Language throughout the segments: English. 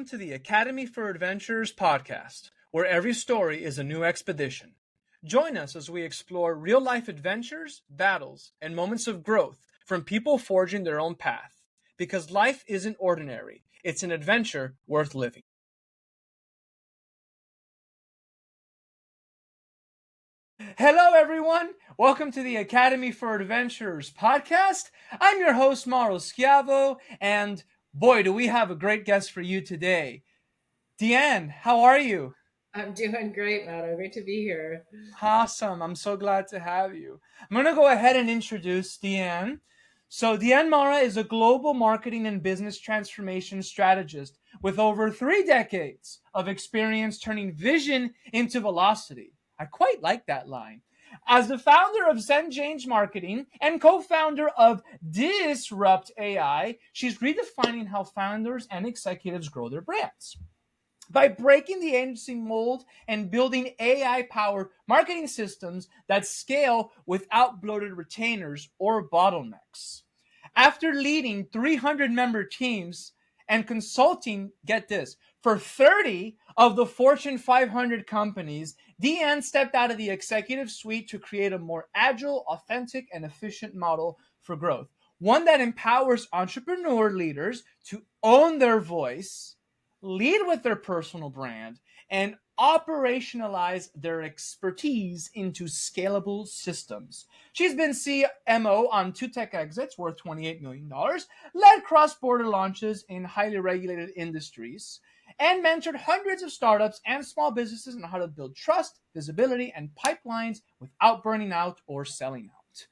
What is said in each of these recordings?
Welcome to the Academy for Adventurers podcast, where every story is a new expedition. Join us as we explore real-life adventures, battles, and moments of growth from people forging their own path. Because life isn't ordinary, it's an adventure worth living. Hello, everyone. Welcome to the Academy for Adventurers podcast. I'm your host, Mauro Schiavo, and boy, do we have a great guest for you today. Diane, how are you? I'm doing great, Mauro. Great to be here. Awesome. I'm so glad to have you. I'm going to go ahead and introduce Diane. So Diane Moura is a global marketing and business transformation strategist with over 3 decades of experience turning vision into velocity. I quite like that line. As the founder of St. James Marketing and co-founder of Disrupt AI, she's redefining how founders and executives grow their brands. By breaking the agency mold and building AI-powered marketing systems that scale without bloated retainers or bottlenecks. After leading 300-member teams and consulting, get this, for 30 of the Fortune 500 companies, Diane stepped out of the executive suite to create a more agile, authentic, and efficient model for growth. One that empowers entrepreneur leaders to own their voice, lead with their personal brand, and operationalize their expertise into scalable systems. She's been CMO on 2 tech exits worth $28 million, led cross-border launches in highly regulated industries, and mentored hundreds of startups and small businesses on how to build trust, visibility, and pipelines without burning out or selling out.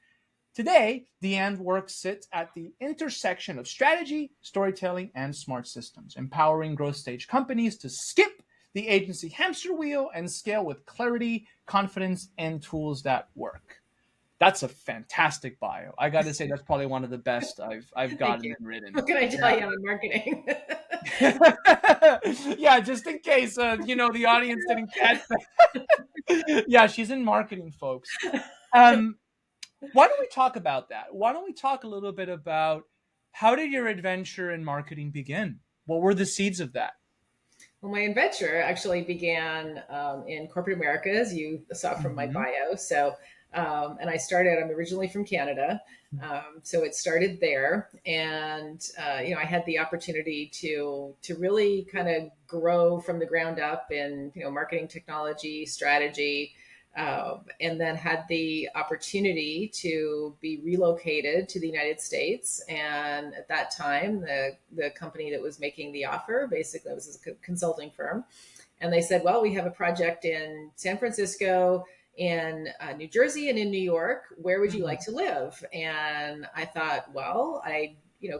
Today, Diane's work sits at the intersection of strategy, storytelling, and smart systems, empowering growth stage companies to skip the agency hamster wheel and scale with clarity, confidence, and tools that work. That's a fantastic bio. I got to say, that's probably one of the best I've gotten and written. What can I tell you on marketing? Yeah, just in case the audience didn't catch that. Yeah, she's in marketing, folks. Why don't we talk about that? Why don't we talk a little bit about how did your adventure in marketing begin? What were the seeds of that? Well, my adventure actually began in corporate America, as you saw from my bio. So, and I'm originally from Canada. So it started there. And, I had the opportunity to really kind of grow from the ground up in, marketing technology, strategy, and then had the opportunity to be relocated to the United States. And at that time, the company that was making the offer, basically, it was a consulting firm. And they said, well, we have a project in San Francisco, in New Jersey, and in New York. Where would you like to live? And I thought, well,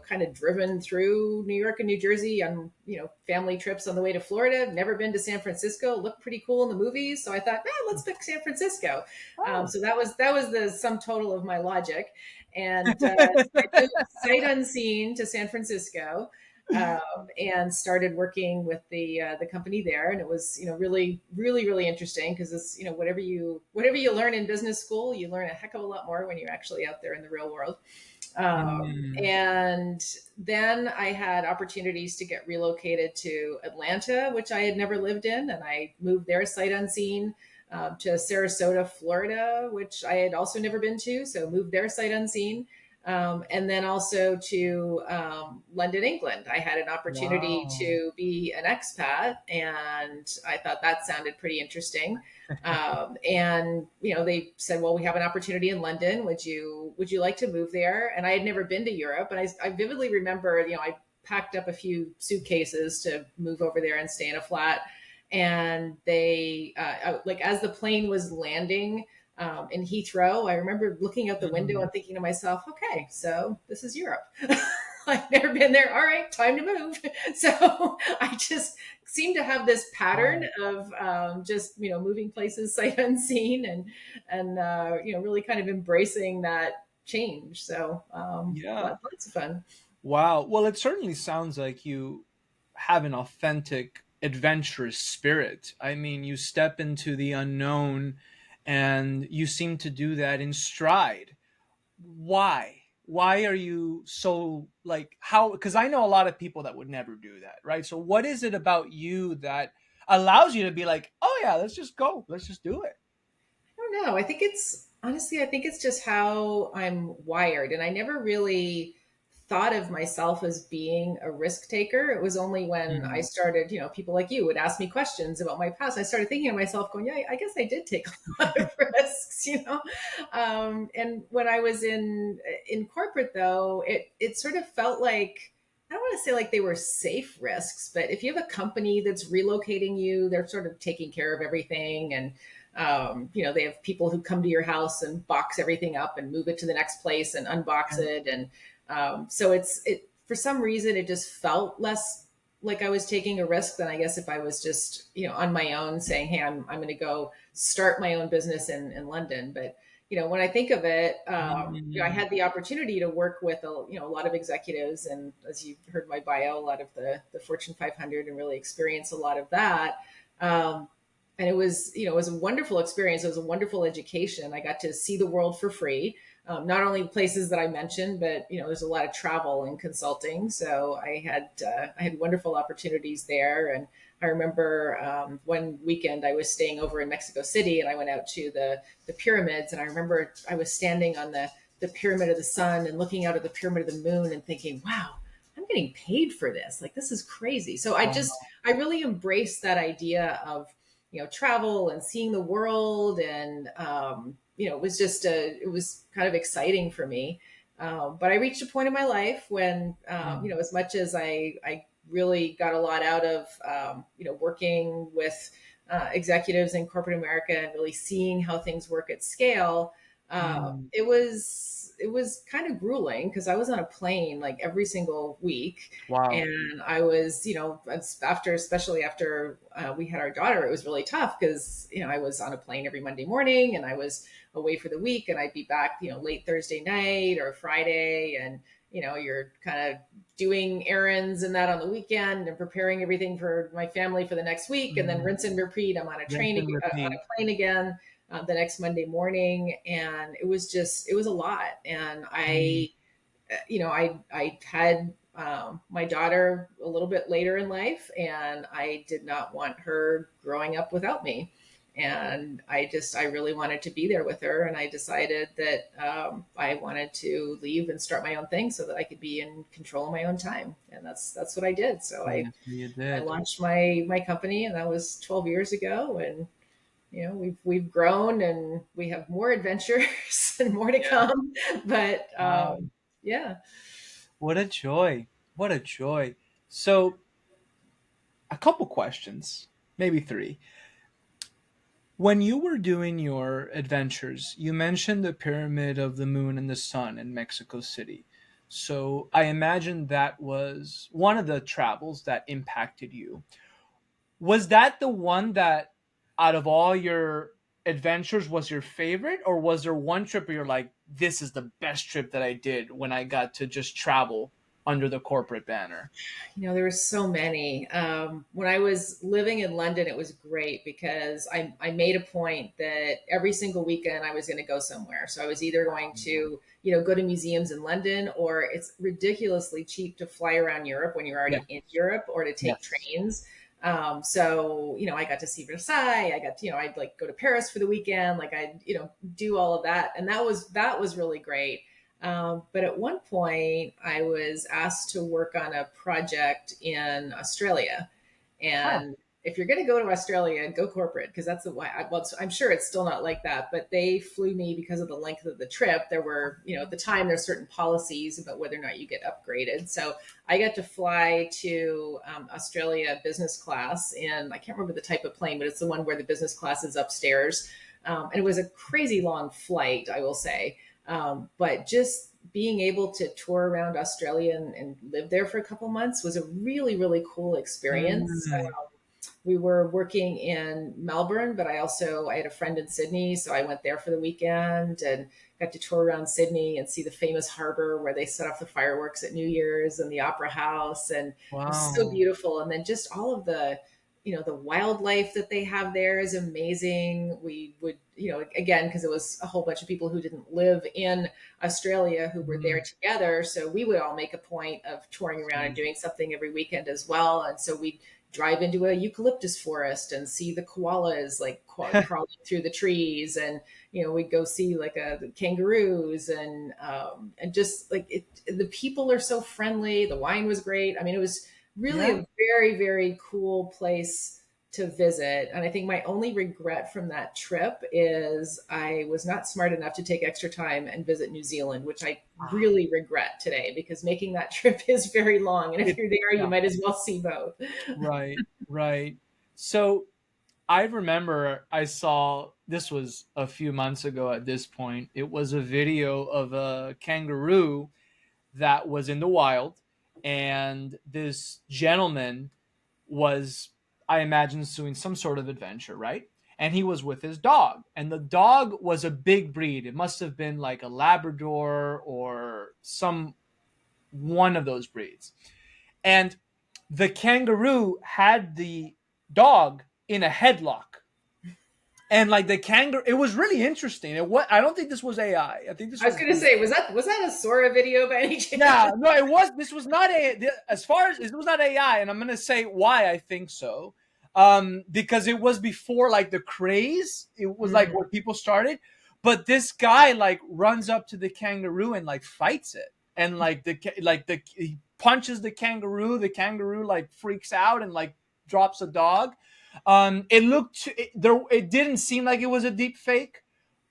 kind of driven through New York and New Jersey on, family trips on the way to Florida. Never been to San Francisco. Looked pretty cool in the movies. So I thought, let's pick San Francisco. So that was the sum total of my logic. And I moved sight unseen to San Francisco. And started working with the company there, and it was really really really interesting because it's whatever you learn in business school, you learn a heck of a lot more when you're actually out there in the real world. And then I had opportunities to get relocated to Atlanta, which I had never lived in, and I moved there sight unseen. To Sarasota, Florida, which I had also never been to, so moved there sight unseen. And then also to London, England. I had an opportunity to be an expat, and I thought that sounded pretty interesting. And they said, "Well, we have an opportunity in London. Would you like to move there?" And I had never been to Europe, and I vividly remember, I packed up a few suitcases to move over there and stay in a flat. And they, as the plane was landing in Heathrow, I remember looking out the window and thinking to myself, okay, so this is Europe. I've never been there. All right, time to move. So I just seem to have this pattern of just, moving places sight unseen and really kind of embracing that change. So lots of fun. Wow. Well, it certainly sounds like you have an authentic adventurous spirit. I mean, you step into the unknown and you seem to do that in stride. Why? why are you so like how, because I know a lot of people that would never do that, right? So what is it about you that allows you to be like, oh yeah, let's just go, let's just do it? don't know. I think it's honestly, I think it's just how I'm wired. And I never really thought of myself as being a risk taker. It was only when I Mhm. started, people like you would ask me questions about my past. I started thinking to myself, going, yeah, I guess I did take a lot of risks. And when I was in corporate, though, it sort of felt like, I don't want to say like they were safe risks, but if you have a company that's relocating you, they're sort of taking care of everything. And they have people who come to your house and box everything up and move it to the next place and unbox it. And so it for some reason it just felt less like I was taking a risk than I guess if I was just on my own saying, hey, I'm going to go start my own business in London. But when I think of it, I Mm. had the opportunity to work with a lot of executives, and as you heard my bio, a lot of the Fortune 500, and really experience a lot of that. Um, and it was a wonderful experience. It was a wonderful education. I got to see the world for free. Not only places that I mentioned, but there's a lot of travel and consulting. So I had wonderful opportunities there. And I remember one weekend I was staying over in Mexico City, and I went out to the pyramids. And I remember I was standing on the pyramid of the sun and looking out at the pyramid of the moon and thinking, wow, I'm getting paid for this. Like, this is crazy. So Wow. I really embraced that idea of travel and seeing the world. And it was kind of exciting for me. But I reached a point in my life when Mm. as much as I really got a lot out of working with executives in corporate America and really seeing how things work at scale. Mm. It was kind of grueling because I was on a plane like every single week. Wow. And I was, especially after we had our daughter, it was really tough because, I was on a plane every Monday morning, and I was away for the week, and I'd be back, late Thursday night or Friday. And, you're kind of doing errands and that on the weekend and preparing everything for my family for the next week. And then Mm. rinse and repeat. I'm on a Rinse and on repeat. a plane again the next Monday morning. And it was a lot. And Mm. I had my daughter a little bit later in life, and I did not want her growing up without me. And I really wanted to be there with her. And I decided that I wanted to leave and start my own thing so that I could be in control of my own time. And that's what I did. So Yes, you I did. launched my company, and that was 12 years ago. And we've grown, and we have more adventures and more to Yeah. come. But Wow. yeah. What a joy. What a joy. So, a couple questions, maybe three. When you were doing your adventures, you mentioned the Pyramid of the Moon and the Sun in Mexico City. So, I imagine that was one of the travels that impacted you. Was that the one that, out of all your adventures, was your favorite, or was there one trip where you're like, this is the best trip that I did when I got to just travel under the corporate banner? There were so many. When I was living in London, it was great because I made a point that every single weekend I was going to go somewhere. So I was either going to, go to museums in London, or it's ridiculously cheap to fly around Europe when you're already in Yes. Europe, or to take Yes. trains. So, I got to see Versailles. I got to, I'd like go to Paris for the weekend. Like I'd, do all of that. And that was really great. But at one point, I was asked to work on a project in Australia. Huh. And if you're going to go to Australia, go corporate, because that's the way. Well, I'm sure it's still not like that, but they flew me because of the length of the trip. There were, at the time, there's certain policies about whether or not you get upgraded. So I got to fly to Australia business class, and I can't remember the type of plane, but it's the one where the business class is upstairs. And it was a crazy long flight, I will say. But just being able to tour around Australia and live there for a couple months was a really, really cool experience. Mm. We were working in Melbourne, but I had a friend in Sydney, so I went there for the weekend and got to tour around Sydney and see the famous harbor where they set off the fireworks at New Year's, and the Opera House, and it was so Wow. beautiful. And then just all of the wildlife that they have there is amazing. We would, again, because it was a whole bunch of people who didn't live in Australia who were there Mhm. together. So we would all make a point of touring around and doing something every weekend as well. And so we'd drive into a eucalyptus forest and see the koalas like crawling through the trees. And, we'd go see like the kangaroos and just like the people are so friendly. The wine was great. I mean, it was really Yeah. a very, very cool place to visit. And I think my only regret from that trip is I was not smart enough to take extra time and visit New Zealand, which I Ah, really regret today because making that trip is very long. And if it, you're there, you yeah. might as well see both. Right. Right. So I remember I saw this was a few months ago at this point. It was a video of a kangaroo that was in the wild, and this gentleman was, I imagine, doing some sort of adventure, right? And he was with his dog, and the dog was a big breed. It must have been like a Labrador or some one of those breeds. And the kangaroo had the dog in a headlock, and like the kangaroo, it was really interesting. I don't think this was AI. I think this I was was going to say, was that a Sora video by any yeah, chance? no, it was. This was not as far as it was not AI, and I'm gonna say why I think so. Because it was before like the craze. It was like Mm. where people started, but this guy like runs up to the kangaroo and like fights it, and like he punches the kangaroo. The kangaroo like freaks out and like drops a dog. It looked there. It didn't seem like it was a deep fake,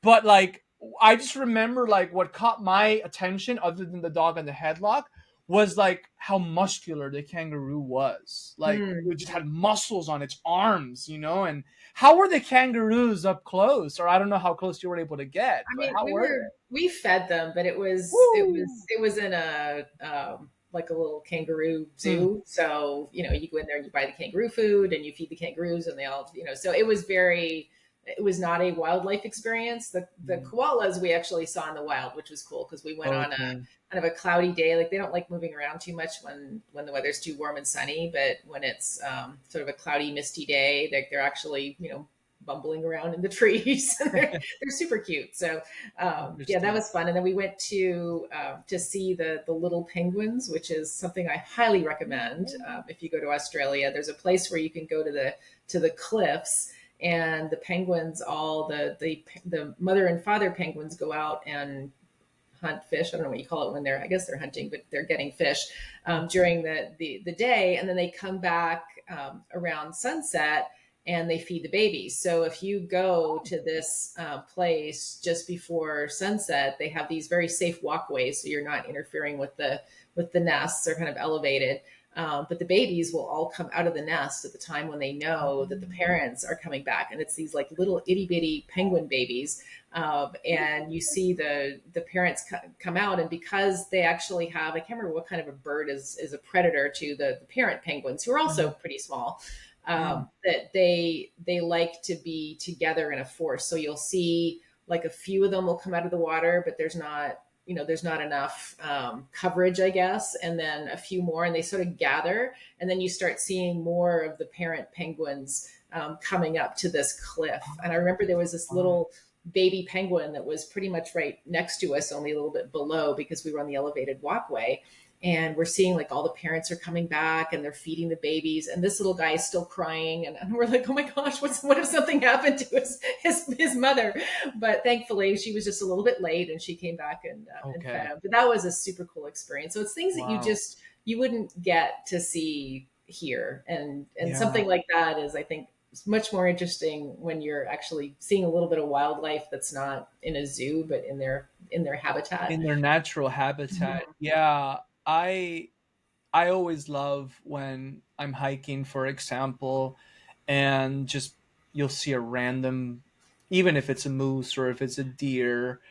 but like I just remember like what caught my attention, other than the dog and the headlock, was like how muscular the kangaroo was. Like Mm. it just had muscles on its arms, and how were the kangaroos up close? Or I don't know how close you were able to get, I but mean, how were we fed them, but it they? was it was Woo! it was in a like a little kangaroo Hmm. zoo. So you go in there and you buy the kangaroo food and you feed the kangaroos, and they all So it was very. It was not a wildlife experience. The Hmm. koalas we actually saw in the wild, which was cool because we went on a Okay. kind of a cloudy day. Like they don't like moving around too much when the weather's too warm and sunny, but when it's sort of a cloudy, misty day, they're actually bumbling around in the trees. They're super cute. So yeah, that Interesting. was fun. And then we went to see the little penguins, which is something I highly recommend if you go to Australia. There's a place where you can go to the cliffs, and the penguins, all the mother and father penguins, go out and hunt fish. I don't know what you call it when I guess they're hunting, but they're getting fish during the day, and then they come back around sunset and they feed the babies. So if you go to this place just before sunset, they have these very safe walkways, so you're not interfering with the nests. They're kind of elevated. But the babies will all come out of the nest at the time when they know that the parents are coming back, and it's these like little itty bitty penguin babies, and you see the parents come out, and because they actually have, I can't remember what kind of a bird is a predator to the parent penguins, who are also Mhm. pretty small, Mm. that they like to be together in a force. So you'll see like a few of them will come out of the water, but there's not enough coverage, I guess, and then a few more, and they sort of gather, and then you start seeing more of the parent penguins coming up to this cliff. And I remember there was this Wow. little baby penguin that was pretty much right next to us, only a little bit below because we were on the elevated walkway. And we're seeing like all the parents are coming back and they're feeding the babies, and this little guy is still crying, and we're like, oh my gosh, what if something happened to his mother? But thankfully she was just a little bit late and she came back and fed Okay. him. But that was a super cool experience. So it's things that Wow. you wouldn't get to see here, and Yeah. something like that is, I think, it's much more interesting when you're actually seeing a little bit of wildlife that's not in a zoo but in their habitat. In their natural habitat. Mhm. Yeah. I I always love when I'm hiking, for example, and just you'll see a random, even if it's a moose or if it's a deer.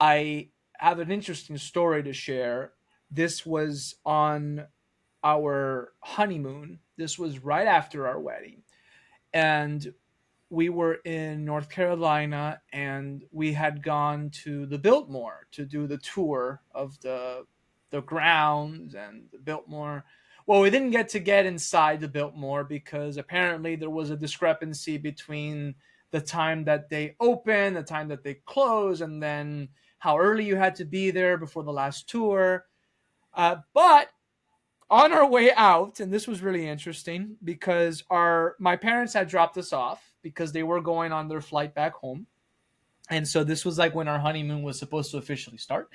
I have an interesting story to share. This was on our honeymoon. This was right after our wedding. And we were in North Carolina, and we had gone to the Biltmore to do the tour of the grounds and the Biltmore. Well, we didn't get inside the Biltmore because apparently there was a discrepancy between the time that they open, the time that they close, and then how early you had to be there before the last tour. But on our way out, and this was really interesting because our my parents had dropped us off because they were going on their flight back home. And so this was like when our honeymoon was supposed to officially start.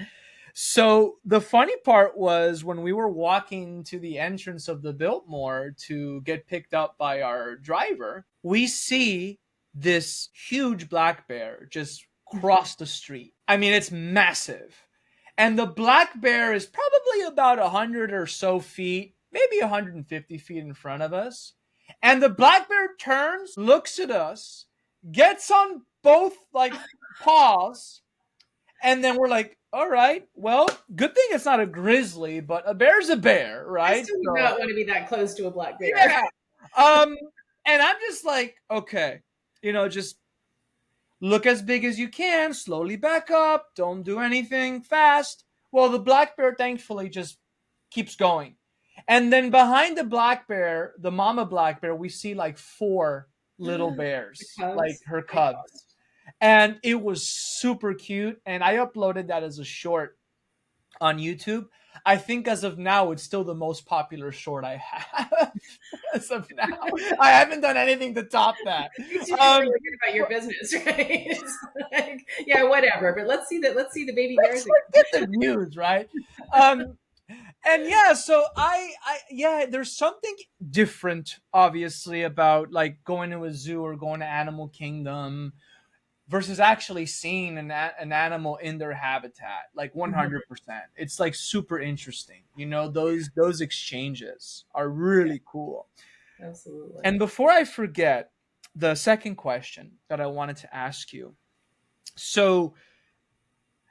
So the funny part was when we were walking to the entrance of the Biltmore to get picked up by our driver, we see this huge black bear just cross the street. I mean, it's massive. And the black bear is probably about 100 or so feet, maybe 150 feet in front of us. And the black bear turns, looks at us, gets on both like paws, and then we're like, all right, well, good thing it's not a grizzly, but a bear's a bear, I right? still would So, not want to be that close to a black bear. yeah. Um, and I'm just like, okay, just look as big as you can, slowly back up, don't do anything fast. Well, the black bear thankfully just keeps going. And then behind the black bear, the mama black bear, we see like four little The bears, like cubs. her Oh my cubs. And it was super cute. And I uploaded that as a short on YouTube. I think as of now, it's still the most popular short I have as of now. I haven't done anything to top that. Makes you feel really good about your business, right? It's like, yeah, whatever. But let's see that. Let's see the baby bears. Let's get the news, right? And yeah, so yeah, there's something different, obviously, about like going to a zoo or going to Animal Kingdom versus actually seeing an animal in their habitat, like 100%. It's like super interesting. Those exchanges are really cool. Absolutely. And before I forget, the second question that I wanted to ask you. So,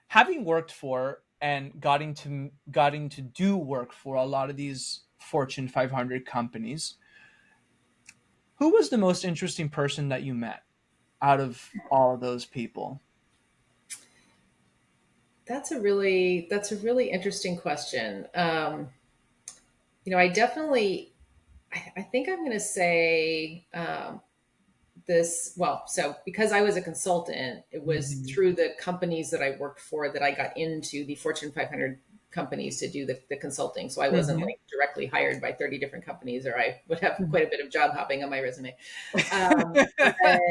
having worked for and getting to do work for a lot of these Fortune 500 companies, who was the most interesting person that you met out of all of those people? That's a really interesting question. I definitely, I think I'm going to say this. Well, so because I was a consultant, it was Mhm. through the companies that I worked for that I got into the Fortune 500 companies to do the consulting. So I wasn't Mhm. like directly hired by 30 different companies, or I would have quite a bit of job hopping on my resume. But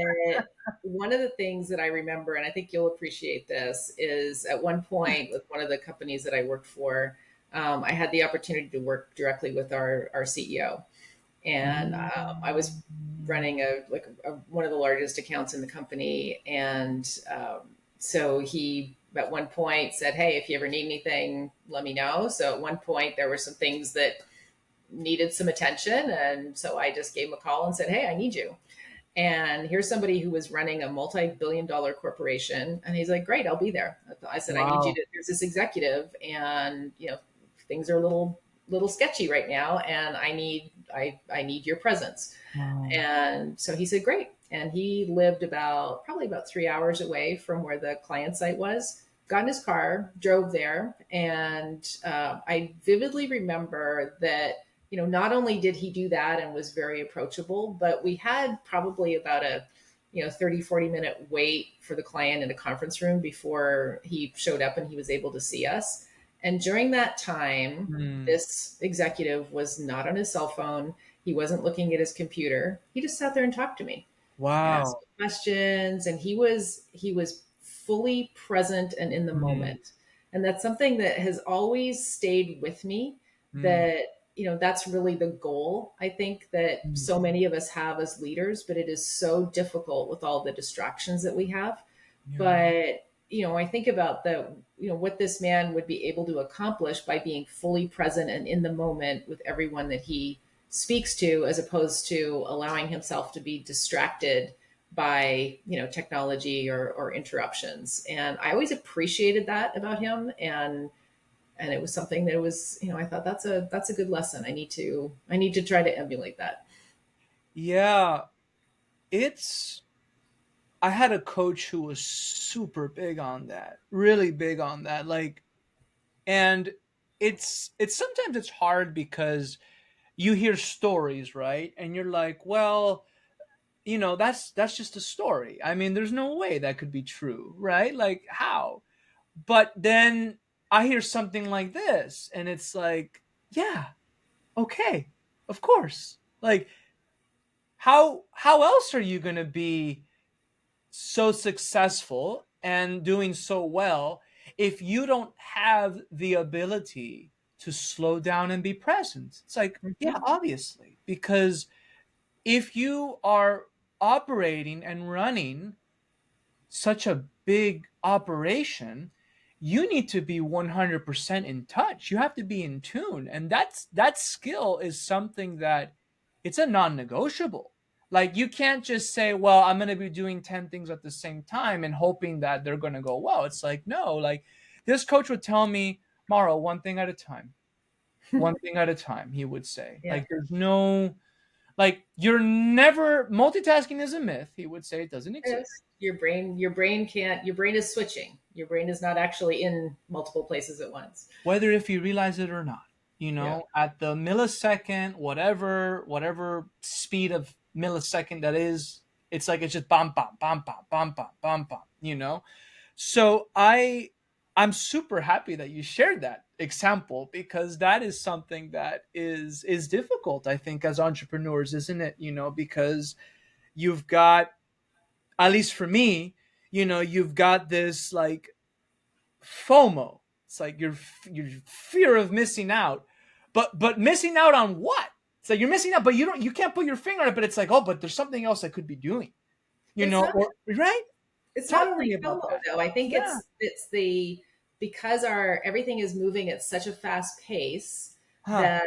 one of the things that I remember, and I think you'll appreciate this, is at one point with one of the companies that I worked for, I had the opportunity to work directly with our CEO, and I was running one of the largest accounts in the company, and so he at one point said, "Hey, if you ever need anything, let me know." So at one point there were some things that needed some attention, and so I just gave him a call and said, "Hey, I need you." And here's somebody who was running a multi-billion-dollar corporation, and he's like, "Great, I'll be there." I said, "I need you Wow. to." There's this executive, and things are a little sketchy right now, and I need your presence. Wow. And so he said, "Great." And he lived probably about 3 hours away from where the client site was. Got in his car, drove there, and I vividly remember that not only did he do that and was very approachable, but we had probably about a 30-40 minute wait for the client in a conference room before he showed up and he was able to see us. And during that time, Hmm. this executive was not on his cell phone. He wasn't looking at his computer. He just sat there and talked to me and asked Wow. me questions. And he was fully present and in the Hmm. moment. And that's something that has always stayed with me, Hmm. that that's really the goal, I think, that Hmm. so many of us have as leaders, but it is so difficult with all the distractions that we have. Yeah. But I think about what this man would be able to accomplish by being fully present and in the moment with everyone that he speaks to, as opposed to allowing himself to be distracted by technology or interruptions. And I always appreciated that about him, and it was something that was, I thought that's a good lesson. I need to try to emulate that. Yeah. It's I had a coach who was super big on that, really big on that. Like, and it's sometimes it's hard because you hear stories, right? And you're like, well, that's just a story. I mean, there's no way that could be true, right? Like, how? But then I hear something like this, and it's like, yeah, okay, of course. Like, how else are you going to be so successful and doing so well if you don't have the ability to slow down and be present? It's like, yeah, Mhm. obviously, because if you are operating and running such a big operation, you need to be 100% in touch. You have to be in tune. And that skill is something that it's a non-negotiable. Like, you can't just say, well, I'm going to be doing 10 things at the same time and hoping that they're going to go well. It's like, no, like, this coach would tell me, Mauro, one thing at a time. One thing at a time, he would say. Yeah. Like, there's no, like, you're never, multitasking is a myth. He would say it doesn't exist. Yes. Your brain is switching. Your brain is not actually in multiple places at once. Whether if you realize it or not, Yeah. at the millisecond, whatever speed of millisecond that is, it's like, it's just bam bam bam bam bam bam bam bam. So I'm super happy that you shared that example, because that is something that is difficult, I think, as entrepreneurs, isn't it? Because you've got, at least for me, you've got this, like, FOMO. It's like your fear of missing out, but missing out on what? It's like you're missing out, but you can't put your finger on it. But it's like, oh, but there's something else I could be doing, It's not or right? it's Talk not to only me about FOMO that. though. I think Yeah. it's the because our everything is moving at such a fast pace Huh. that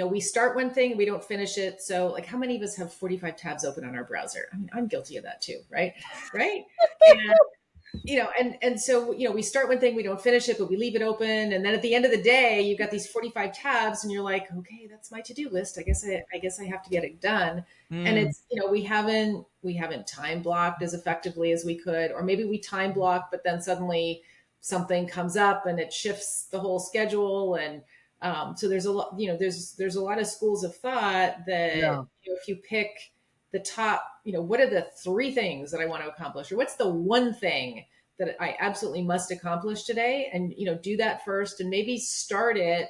we start one thing, we don't finish it. So like how many of us have 45 tabs open on our browser? I mean, I'm guilty of that too, right? Right? And and so we start one thing, we don't finish it, but we leave it open, and then at the end of the day you've got these 45 tabs and you're like, okay, that's my to-do list. I guess I have to get it done. And Mm, it's we haven't time blocked as effectively as we could, or maybe we time block but then suddenly something comes up and it shifts the whole schedule. And so there's a lot, there's a lot of schools of thought that yeah. if you pick the top, what are the three things that I want to accomplish, or what's the one thing that I absolutely must accomplish today, and do that first, and maybe start it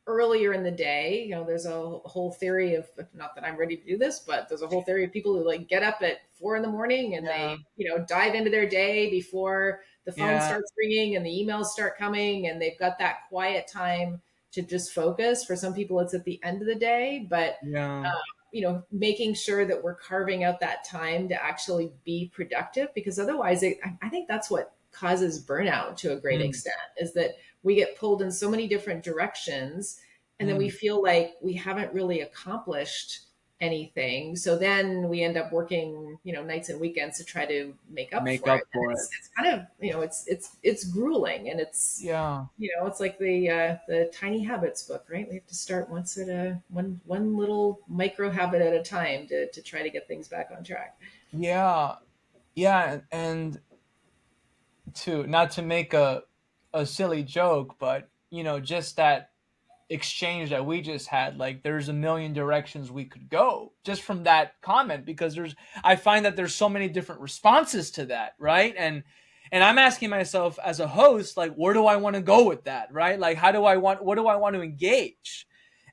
earlier in the day. There's a whole theory of, not that I'm ready to do this, but there's a whole theory of people who like get up at 4 in the morning and Yeah. they dive into their day before the phone Yeah. starts ringing and the emails start coming, and they've got that quiet time to just focus. For some people it's at the end of the day, but Yeah. making sure that we're carving out that time to actually be productive, because otherwise I think that's what causes burnout to a great Mm, extent, is that we get pulled in so many different directions, and then we mm. feel like we haven't really accomplished anything. So then we end up working, nights and weekends to try to make up Make for up it. And for it. it's kind of, it's grueling, and Yeah. it's like the tiny habits book, right? We have to start one little micro habit at a time to try to get things back on track. Yeah. Yeah. And to not to make a silly joke, but just that exchange that we just had, like, there's a million directions we could go just from that comment, because I find that there's so many different responses to that, right? And I'm asking myself as a host, like, where do I want to go with that, right? Like, what do I want to engage?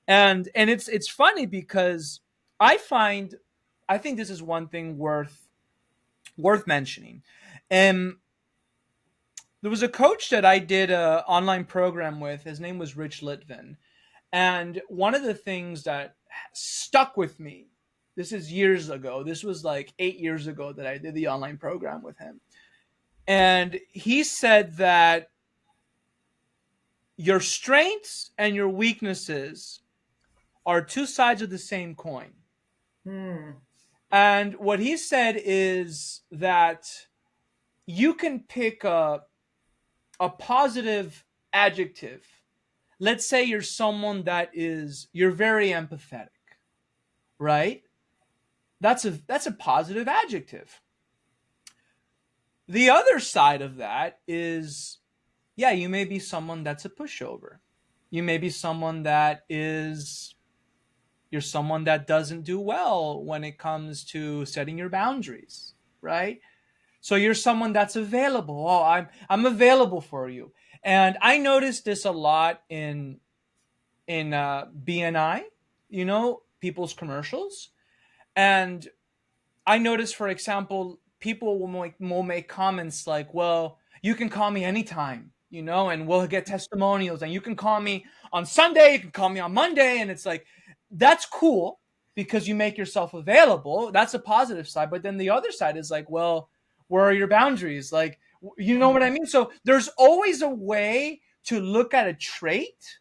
And it's funny because I I think this is one thing worth mentioning. And there was a coach that I did a online program with. His name was Rich Litvin. And one of the things that stuck with me, this is years ago, this was like 8 years ago that I did the online program with him. And he said that your strengths and your weaknesses are two sides of the same coin. Hmm. And what he said is that you can pick a positive adjective. Let's say you're very empathetic, right? That's a positive adjective. The other side of that is, yeah, you may be someone that's a pushover. You may be someone that is You're someone that doesn't do well when it comes to setting your boundaries, right? So you're someone that's available. Oh, I'm available for you. And I noticed this a lot in BNI, people's commercials. And I noticed, for example, people will make comments like, well, you can call me anytime, and we'll get testimonials. And you can call me on Sunday, you can call me on Monday. And it's like, that's cool because you make yourself available. That's a positive side. But then the other side is like, well, where are your boundaries? Like, you know what I mean? So there's always a way to look at a trait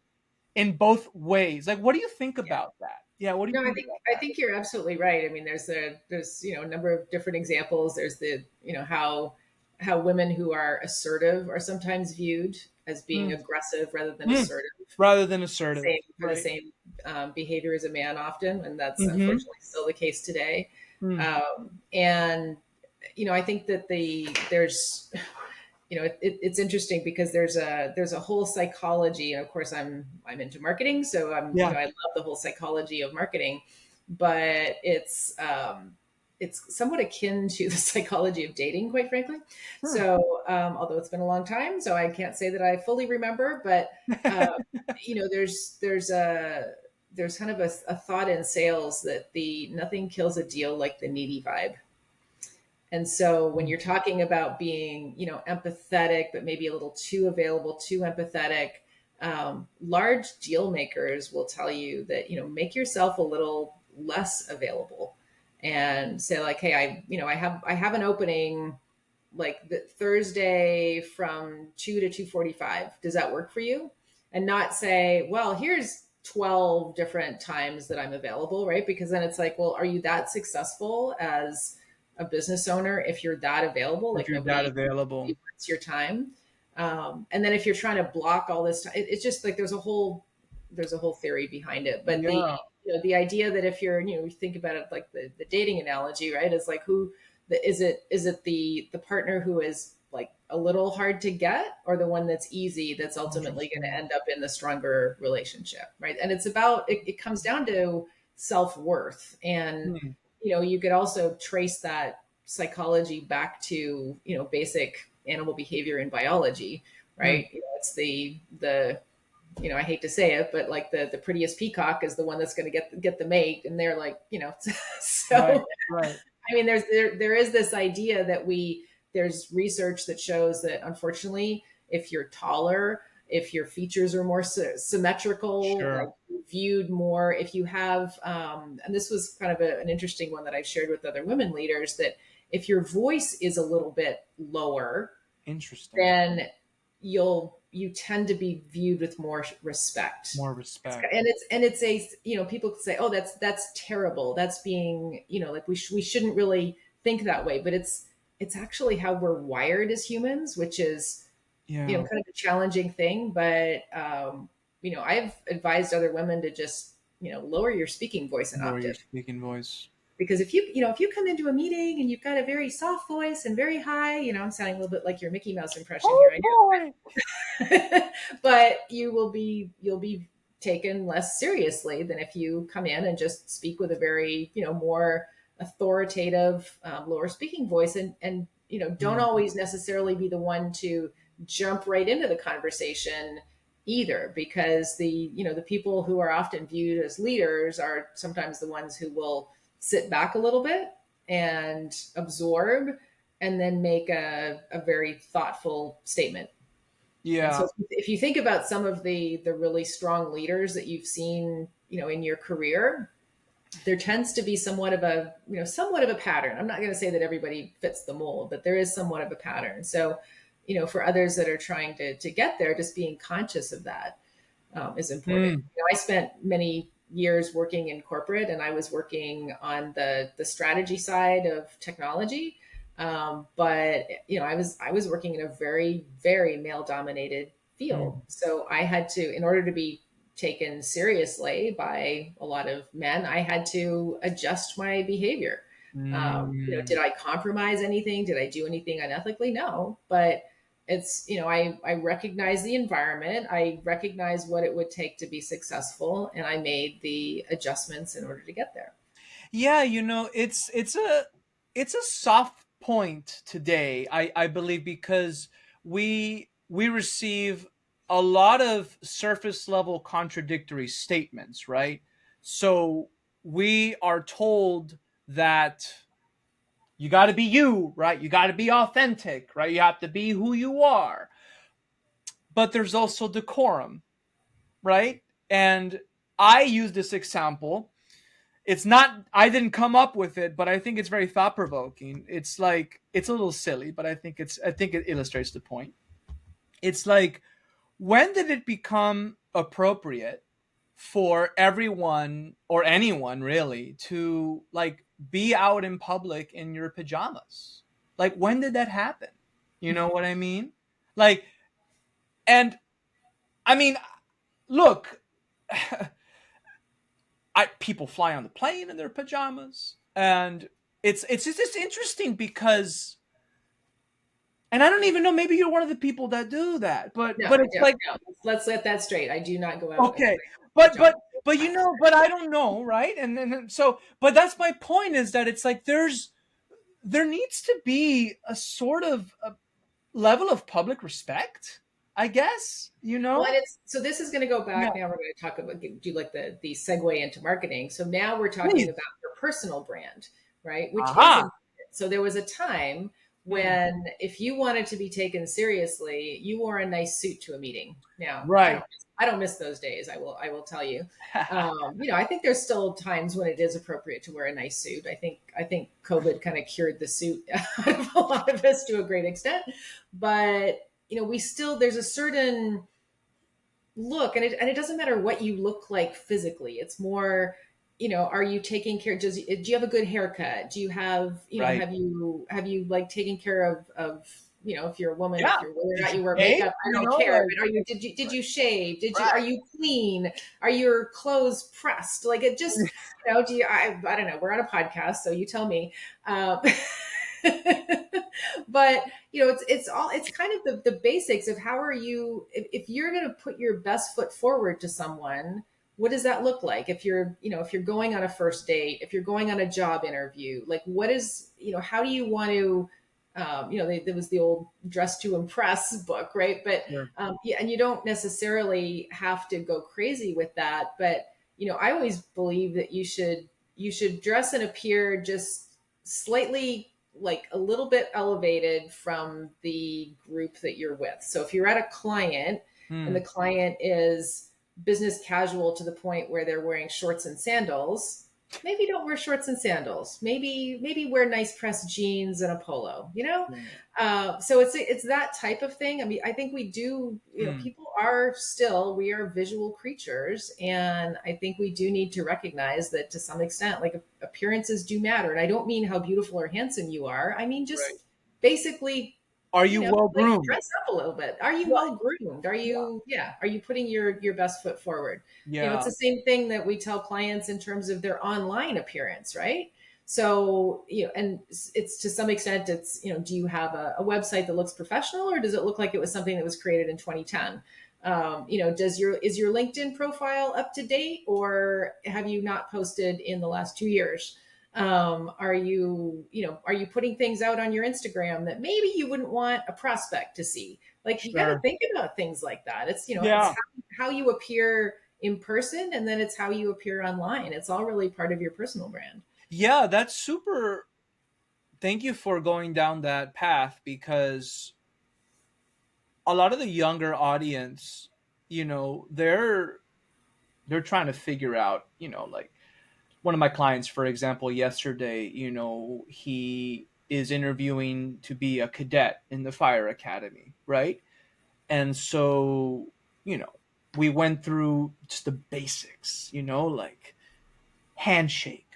in both ways. Like, what do you think Yeah. about that? Yeah, what do you No, I think think about I think you're absolutely right. I mean, there's a number of different examples. There's the how women who are assertive are sometimes viewed as being that? aggressive rather than Mm, assertive. rather than assertive, Same for the right? same behavior as a man often, and that's Mm-hmm. unfortunately still the case today. Mm. And I think that there's it's interesting because there's a whole psychology, and of course I'm into marketing, so Yeah. I love the whole psychology of marketing, but it's somewhat akin to the psychology of dating, quite frankly. Sure. So although it's been a long time, so I can't say that I fully remember, but uh, there's kind of a thought in sales that the nothing kills a deal like the needy vibe. And so when you're talking about being, empathetic, but maybe a little too available, too empathetic, large deal makers will tell you that, make yourself a little less available and say like, hey, I have an opening like the Thursday from 2 to 2:45. Does that work for you? And not say, well, here's 12 different times that I'm available, right? Because then it's like, well, are you that successful as a business owner if you're that available? If Like you're that nobody available. wants your time. And then if you're trying to block all this time, it's just like there's a whole theory behind it. But the Yeah. the idea that if you're you think about it like the dating analogy, right? Is like is it the partner who is like a little hard to get, or the one that's easy, that's ultimately going to Interesting. end up in the stronger relationship, right? And it comes down to self-worth. And Hmm. you could also trace that psychology back to basic animal behavior in biology, Hmm. right? It's the I hate to say it, but like the prettiest peacock is the one that's going to get the mate, and they're like, Right. so Right. I mean, there is this idea that there's research that shows that unfortunately, if you're taller, if your features are more symmetrical, like Sure. viewed more, if you have, and this was kind of an interesting one that I've shared with other women leaders, that if your voice is a little bit lower, Interesting. then you tend to be viewed with more respect. More respect. And it's a people could say, oh, that's terrible, that's being like we shouldn't really think that way, but it's actually how we're wired as humans, which is Yeah. kind of a challenging thing. But I've advised other women to just lower your speaking voice an Lower your octave, speaking voice. because if you come into a meeting and you've got a very soft voice and very high, I'm sounding a little bit like your Mickey Mouse impression here, Oh I boy. know. But you'll be taken less seriously than if you come in and just speak with a very more authoritative, lower speaking voice, and don't Hmm. always necessarily be the one to jump right into the conversation either, because the people who are often viewed as leaders are sometimes the ones who will sit back a little bit and absorb, and then make a very thoughtful statement. And Yeah. so if you think about some of the really strong leaders that you've seen, in your career, there tends to be somewhat of a pattern. I'm not going to say that everybody fits the mold, but there is somewhat of a pattern. So, for others that are trying to get there, just being conscious of that is important. Hmm. I spent many years working in corporate, and I was working on the strategy side of technology. But I was working in a very very male dominated field, Hmm. so I had to, in order to be taken seriously by a lot of men, I had to adjust my behavior. Hmm. Did I compromise anything? Did I do anything unethically? No, but it's, I recognize the environment, I recognize what it would take to be successful, and I made the adjustments in order to get there. Yeah, it's a soft point today, I believe, because we receive a lot of surface level contradictory statements, right? So we are told that you got to be you, right? You got to be authentic, right? You have to be who you are. But there's also decorum, right? And I use this example. It's not, I didn't come up with it, but I think it's very thought provoking. It's like, it's a little silly, but I think it illustrates the point. It's like, when did it become appropriate for everyone or anyone really to like be out in public in your pajamas? Like, when did that happen? You know what I mean? Like, and I mean, look, people fly on the plane in their pajamas, and it's just interesting because, and I don't even know, maybe you're one of the people that do that, No, but I it's don't. like, No, let's let that straight. I do not go out in okay, my but pajamas. but I don't know, right? And then so, but that's my point, is that it's like there needs to be a sort of a level of public respect, I guess, Well, and it's so this is going to go Yeah. back. Now we're going to talk about do like the segue into marketing. So now we're talking Please. about your personal brand, right? Which is Aha. important. So there was a time Hmm. when if you wanted to be taken seriously, you wore a nice suit to a meeting. Now Right. I don't miss those days. I will tell you. I think there's still times when it is appropriate to wear a nice suit. I think COVID kind of cured the suit out of a lot of us to a great extent, but we still there's a certain look, and it doesn't matter what you look like physically. It's more, are you taking care, do you have a good haircut? Do you have, Right. have you like taken care of if you're a woman, Yeah. if you're whether or Did not you you wear pay? makeup, I You don't know, care, like, but did you shave, are right. you clean, are your clothes pressed, like it just, do you, I don't know, we're on a podcast, so you tell me. um, but it's kind of the basics of how are you, if you're going to put your best foot forward to someone, what does that look like? If you're going on a first date, if you're going on a job interview, like what is, how do you want to, there was the old dress to impress book, right? But Sure. yeah, and you don't necessarily have to go crazy with that, but I always believe that you should dress and appear just slightly, like a little bit elevated from the group that you're with. So if you're at a client and Hmm. the client is business casual to the point where they're wearing shorts and sandals, maybe don't wear shorts and sandals. Maybe wear nice pressed jeans and a polo. Right. So it's that type of thing. I mean, I think we do. Hmm. People are still, we are visual creatures, and I think we do need to recognize that to some extent, like appearances do matter. And I don't mean how beautiful or handsome you are. I mean Right. just basically, Are you well like groomed? dress up a little bit. Are you Right. well groomed? Are Yeah. you, yeah? Are you putting your best foot forward? It's Yeah. the same thing that we tell clients in terms of their online appearance, right? So, and it's to some extent, it's, do you have a website that looks professional, or does it look like it was something that was created in 2010? Is your LinkedIn profile up to date, or have you not posted in the last 2 years? Are you putting things out on your Instagram that maybe you wouldn't want a prospect to see? Like you got to Sure. think about things like that. It's Yeah. how you appear in person, and then it's how you appear online. It's all really part of your personal brand. Yeah, that's super. Thank you for going down that path, because a lot of the younger audience, they're trying to figure out, like one of my clients, for example, yesterday, he is interviewing to be a cadet in the fire academy, right? And so, you know, we went through just the basics, like handshake,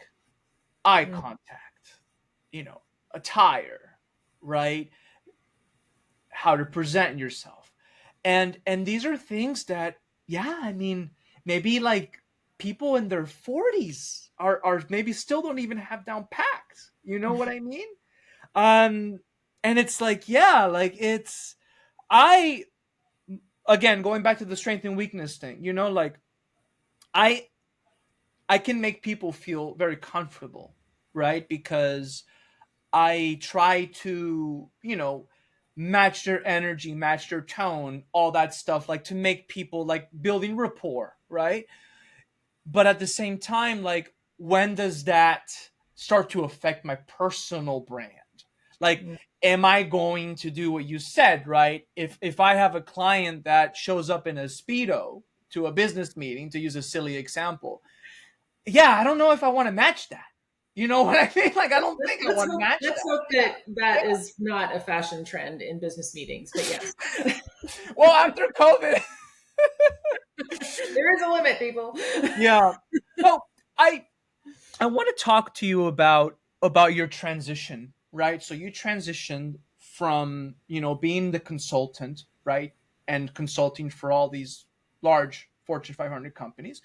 eye Mm. contact, attire, right? How to present yourself. And these are things that, yeah, I mean, maybe like people in their 40s are maybe still don't even have down packed. You know what I mean? Um and it's like, yeah, like it's, I, again, going back to the strength and weakness thing, like I I can make people feel very comfortable, right? Because I try to, match their energy, match their tone, all that stuff, like to make people like building rapport, right? But at the same time, like, when does that start to affect my personal brand? Like, Mm. am I going to do what you said, right? If I have a client that shows up in a Speedo to a business meeting, to use a silly example, yeah, I don't know if I want to match that. You know what I mean? Like, I don't think I Let's want to hope match let's that. hope Yeah. that that is not a fashion trend in business meetings. But yes, Well, after COVID, there is a limit, people. yeah. So I I want to talk to you about your transition, right? So you transitioned from, being the consultant, right? And consulting for all these large Fortune 500 companies.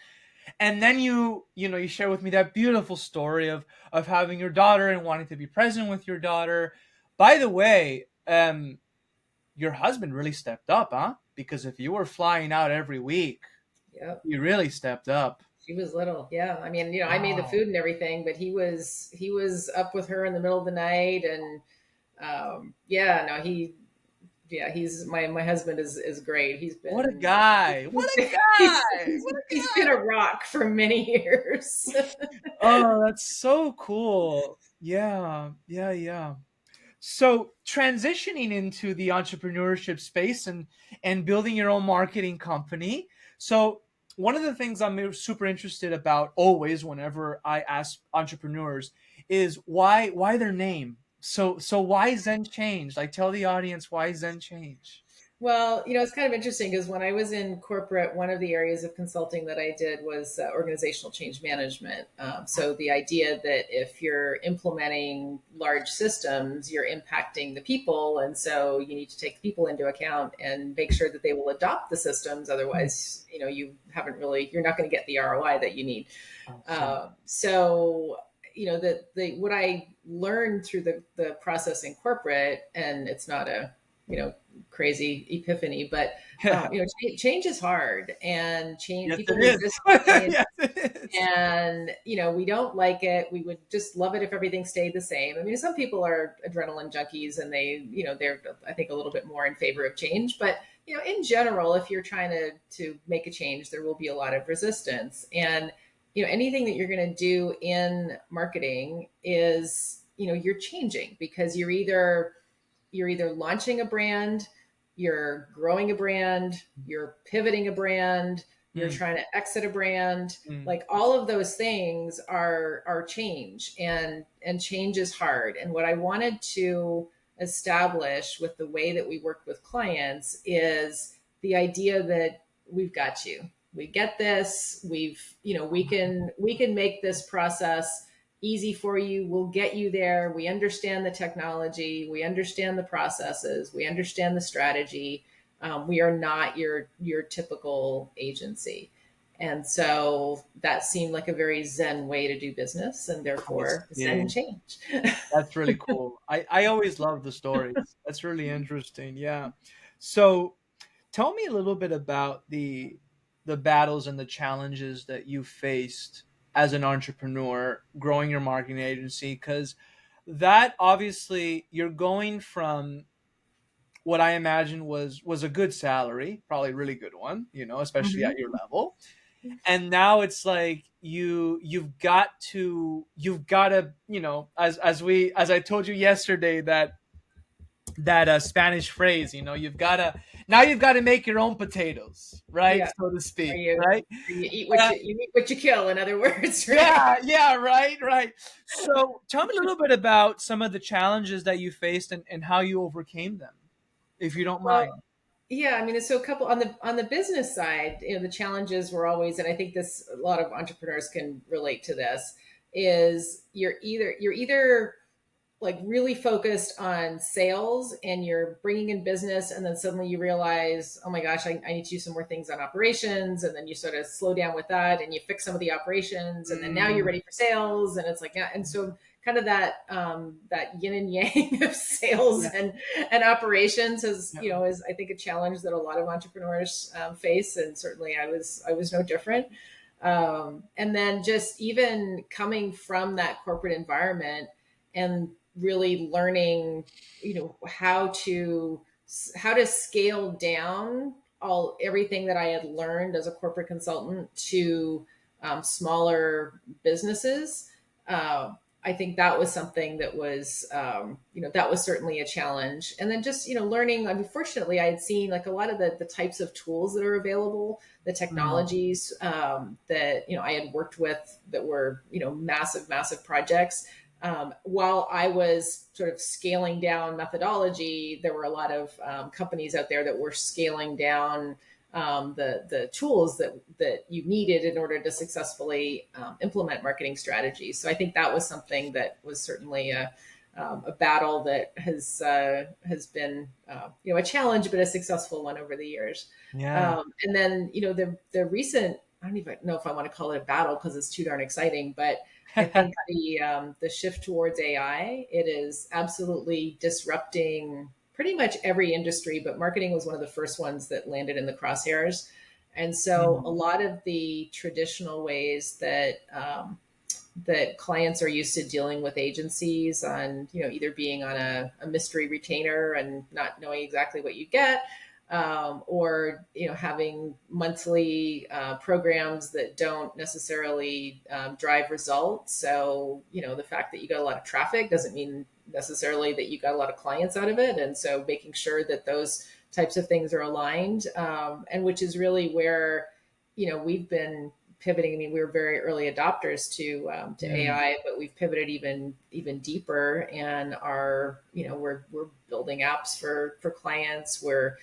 And then you share with me that beautiful story of having your daughter and wanting to be present with your daughter. By the way, your husband really stepped up, huh? Because if you were flying out every week, Yep. he really stepped up. She was little. Yeah. I mean, I made the Wow. food and everything, but he was up with her in the middle of the night. And yeah, no, he's my husband is great. He's What a been guy. What he's a been, he's, guy. he's, What a he's been guy. a rock for many years. Oh, that's so cool. Yeah. Yeah, yeah. So transitioning into the entrepreneurship space and building your own marketing company. So one of the things I'm super interested about always whenever I ask entrepreneurs is why their name. So why Zen Change? Like, tell the audience why Zen Change. Well, it's kind of interesting because when I was in corporate, one of the areas of consulting that I did was organizational change management. So the idea that if you're implementing large systems, you're impacting the people. And so you need to take people into account and make sure that they will adopt the systems. Otherwise, you're not going to get the ROI that you need. Awesome. So the what I learned through the process in corporate, and it's not a crazy epiphany, but Yeah. change is hard, and change Yes, people it is. resist change. Yes, it is. And we don't like it. We would just love it if everything stayed the same. I mean, some people are adrenaline junkies, and they're, I think, a little bit more in favor of change. But in general, if you're trying to make a change, there will be a lot of resistance. And anything that you're going to do in marketing is, you're changing, because you're either launching a brand, you're growing a brand, you're pivoting a brand, you're Mm, trying to exit a brand. mm. Like, all of those things are change, and change is hard. And what I wanted to establish with the way that we work with clients is the idea that we've got you. We get this. We can make this process easy for you. We'll get you there. We understand the technology. We understand the processes. We understand the strategy. We are not your typical agency. And so that seemed like a very Zen way to do business, and I therefore Zen see. change. That's really cool. I always love the stories. That's really interesting. Yeah. So tell me a little bit about the battles and the challenges that you faced as an entrepreneur growing your marketing agency, because that obviously you're going from what I imagine was a good salary, probably a really good one, especially Mhm. at your level. And now it's like you've got to, as I told you yesterday, that Spanish phrase, you've got to make your own potatoes, right? Yeah. So to Are speak, you? right? You eat what Uh, you eat what you kill. In other words, right? yeah, yeah, right, right. So tell me a little bit about some of the challenges that you faced and how you overcame them, if you don't Well, mind. yeah, I mean, so a couple on the business side, the challenges were always, and I think this a lot of entrepreneurs can relate to this, is you're either like really focused on sales, and you're bringing in business, and then suddenly you realize, oh my gosh, I need to do some more things on operations, and then you sort of slow down with that, and you fix some of the operations, and then now you're Mm, ready for sales, and it's like, yeah. And so kind of that yin and yang of sales Yeah. and operations is, Yeah. is I think a challenge that a lot of entrepreneurs face, and certainly I was no different. And then just even coming from that corporate environment and really learning, how to scale down everything that I had learned as a corporate consultant to smaller businesses. I think that was something that was, that was certainly a challenge. And then just, learning, I mean, fortunately, I had seen like a lot of the types of tools that are available, the Mm. technologies that, I had worked with that were, massive, massive projects. While I was sort of scaling down methodology, there were a lot of companies out there that were scaling down the tools that you needed in order to successfully implement marketing strategies. So I think that was something that was certainly a battle that has been a challenge, but a successful one over the years. Yeah. And then the recent, I don't even know if I want to call it a battle because it's too darn exciting, but I think the shift towards AI, it is absolutely disrupting pretty much every industry, but marketing was one of the first ones that landed in the crosshairs. And so a Mm. lot of the traditional ways that clients are used to dealing with agencies on, either being on a mystery retainer and not knowing exactly what you get, or having monthly programs that don't necessarily drive results. So the fact that you got a lot of traffic doesn't mean necessarily that you got a lot of clients out of it. And so making sure that those types of things are aligned, and which is really where we've been pivoting. I mean, we were very early adopters to Mm. AI, but we've pivoted even deeper, and are we're building apps for clients. We're